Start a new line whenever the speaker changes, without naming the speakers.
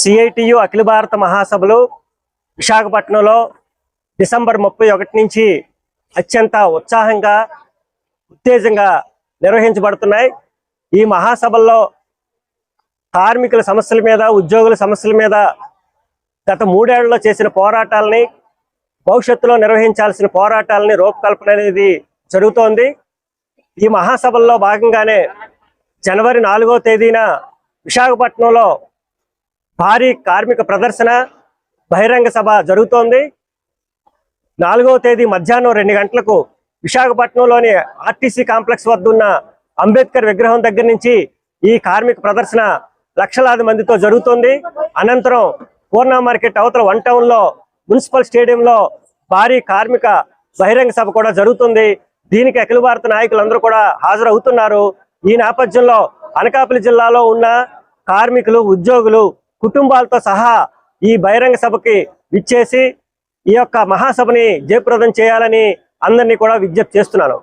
CITU అఖిల భారత మహాసభలు విశాఖపట్నంలో డిసెంబర్ 31 నుంచి అత్యంత ఉత్సాహంగా ఉత్తేజంగా నిర్వహించబడుతున్నాయి. ఈ మహాసభల్లో కార్మికుల సమస్యల మీద, ఉద్యోగుల సమస్యల మీద గత 3 ఏళ్లలో చేసిన పోరాటాలని, భవిష్యత్తులో నిర్వహించాల్సిన పోరాటాలని రూపకల్పన అనేది జరుగుతోంది. ఈ మహాసభల్లో భాగంగానే జనవరి 4వ తేదీన విశాఖపట్నంలో భారీ కార్మిక ప్రదర్శన, బహిరంగ సభ జరుగుతోంది. 4వ తేదీ మధ్యాహ్నం 2 గంటలకు విశాఖపట్నంలోని ఆర్టీసీ కాంప్లెక్స్ వద్ద ఉన్న అంబేద్కర్ విగ్రహం దగ్గర నుంచి ఈ కార్మిక ప్రదర్శన లక్షలాది మందితో జరుగుతుంది. అనంతరం పూర్ణ మార్కెట్ అవతల 1 టౌన్లో మున్సిపల్ స్టేడియంలో భారీ కార్మిక బహిరంగ సభ కూడా జరుగుతుంది. దీనికి అఖిల భారత నాయకులందరూ కూడా హాజరవుతున్నారు. ఈ నేపథ్యంలో అనకాపల్లి జిల్లాలో ఉన్న కార్మికులు, ఉద్యోగులు కుటుంబాలతో సహా ఈ బహిరంగ సభకి విచ్చేసి ఈ యొక్క మహాసభని జయప్రదం చేయాలని అందరినీ కూడా విజ్ఞప్తి చేస్తున్నాను.